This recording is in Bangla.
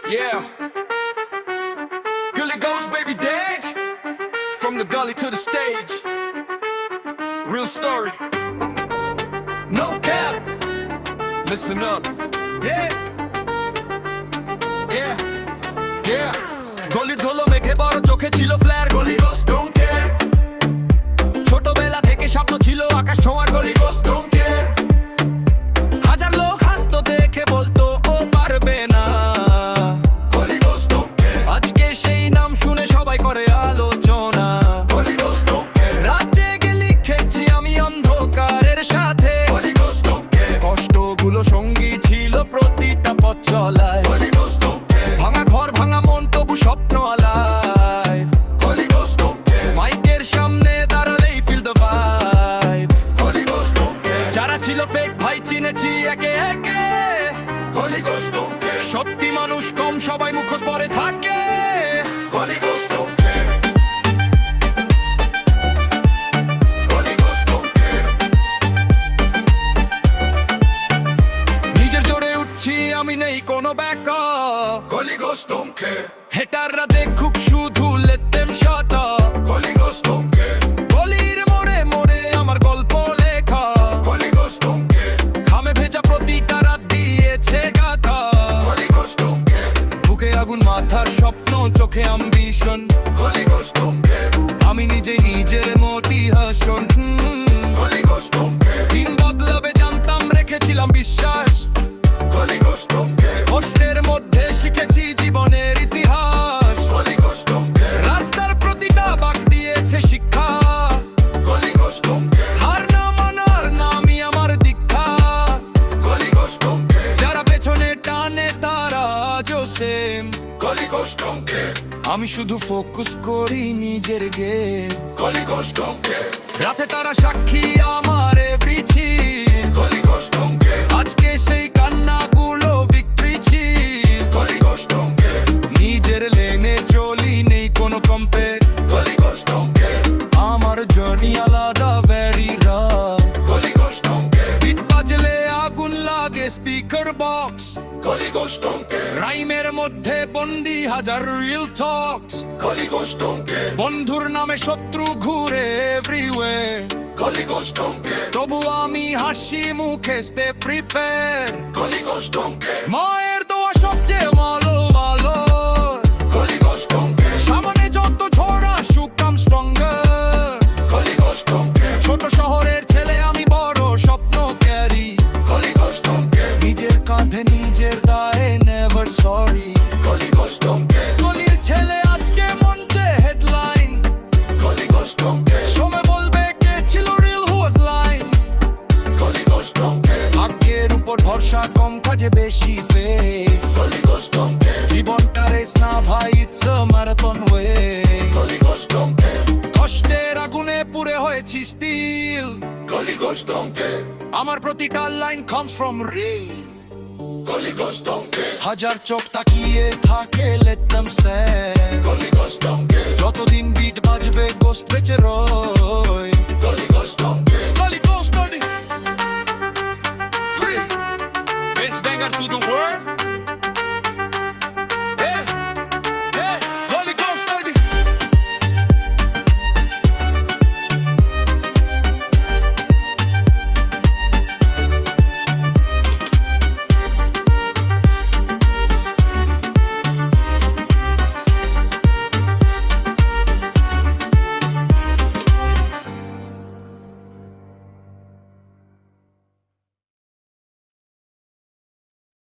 Yeah. Gully Ghost, baby, dance. From the gully to the stage. Real story. No cap. Listen up. Yeah. Yeah. Yeah. গলি ধুলো মেঘে বড় চোখে ছিল ফ্ল্যার গলি গোস ডোন্ট কেয়ার ছোটবেলা থেকে স্বপ্ন ছিল আকাশ ছোঁয়ার গলি গোস ডোন্ট কেয়ার হাজার লোক হাসতো দেখে বলতো ও পারবে না গলি গোস ডোন্ট কেয়ার আজকে সেই নাম শুনে সবাই করে আলোচনা গলি গোস ডোন্ট কেয়ার রাত জেগে লিখেছি আমি অন্ধকারের সাথে গলি গোস ডোন্ট কেয়ার কষ্টগুলো সঙ্গী ছিল প্রতিটা পথ চলায় গলি গোস ডোন্ট কেয়ার ভাঙা ঘর ভাঙা মন তবু স্বপ্ন আলাইভ গলি গোস ডোন্ট কেয়ার মাইকের সামনে দাঁড়ালেই ফিল দ্য ভাইব গলি গোস ডোন্ট কেয়ার যারা ছিল ফেক ভাই চিনেছি একে একে গলি গোস ডোন্ট কেয়ার সত্যি মানুষ কম সবাই মুখোশ পরে থাকে গলি গোস ডোন্ট কেয়ার গলি গোস ডোন্ট কেয়ার নিজের জোরে উঠছি আমি নেই কোনো ব্যাকআপ গলি গোস ডোন্ট কেয়ার হেটাররা দেখুক শুধু let them shut up গলি গোস ডোন্ট কেয়ার গলির মোড়ে মোড়ে আমার গল্প লেখা গলি গোস ডোন্ট কেয়ার ঘামে ভেজা প্রতিটা রাত দিয়েছে গাথা গলি গোস ডোন্ট কেয়ার বুকে আগুন মাথার স্বপ্ন চোখে অ্যাম্বিশন গলি গোস ডোন্ট কেয়ার আমি নিজে নিজের মোটিভেশন গলি গোস ডোন্ট কেয়ার দিন বদলাবে জানতাম রেখেছিলাম বিশ্বাস গলি গোস ডোন্ট কেয়ার কষ্টের মধ্যে শিখেছি জীবনের ইতিহাস গলি গোস ডোন্ট কেয়ার রাস্তার প্রতিটা বাঁক দিয়েছে শিক্ষা গলি গোস ডোন্ট কেয়ার হার না মানার নামই আমার দীক্ষা গলি গোস ডোন্ট কেয়ার যারা পেছনে টানে তারা আজও সেম গলি গোস ডোন্ট কেয়ার আমি শুধু ফোকাস করি নিজের গেম গলি গোস ডোন্ট কেয়ার রাতে তারা সাক্ষী আমার এভরি চিল গলি গোস ডোন্ট কেয়ার আজকে সেই কান্নাগুলো ভিক্টরি ছিল গলি গোস ডোন্ট কেয়ার নিজের লেনে চলি নেই কোনো কম্পেয়ার গলি গোস ডোন্ট কেয়ার আমার জার্নি আলাদা ভেরি রাফ গলি গোস ডোন্ট কেয়ার বিট বাজলে আগুন লাগে স্পিকার বক্স গলি গোস ডোন্ট কেয়ার রাইমের মধ্যে বন্দি হাজার রিল টক্স গলি গোস ডোন্ট কেয়ার বন্ধুর নামে শত্রু ঘুরে এভরিওয়্যার গলি গোস ডোন্ট কেয়ার তবু আমি হাসি মুখে স্টে প্রিপেয়ার গলি গোস ডোন্ট কেয়ার মায়ের দোয়া সবচেয়ে ভালো ভালো গলি গোস ডোন্ট কেয়ার সামনে যত ঝড় আসুক আম স্ট্রঙ্গার গলি গোস ডোন্ট কেয়ার ছোট শহরের ছেলে আমি বড় স্বপ্ন ক্যারি গলি গোস ডোন্ট কেয়ার নিজের কাঁধে নিজের দায়ে নেভার সরি গলি গোস ডোন্ট কেয়ার গলির ছেলে আজকে মঞ্চে হেডলাইন গলি গোস ডোন্ট কেয়ার সময় বলবে কে ছিল রিল হু ওয়াজ লাইন গলি গোস ডোন্ট কেয়ার ভাগ্যের উপর ভরসা কম কাজে বেশি ফেথ গলি গোস ডোন্ট কেয়ার জীবনটা রেস না ভাই ইটস আ ম্যারাথন ওয়ে গলি গোস ডোন্ট কেয়ার কষ্টের আগুনে পুড়ে হয়েছি স্টিল গলি গোস ডোন্ট কেয়ার আমার প্রতিটা লাইন কামস ফ্রম রিল গলি গোস ডোন্ট কেয়ার হাজার চোখ তাকিয়ে থাকে let them stare গলি গোস ডোন্ট কেয়ার যতদিন বিট বাজবে গোস্ট বেঁচে রয়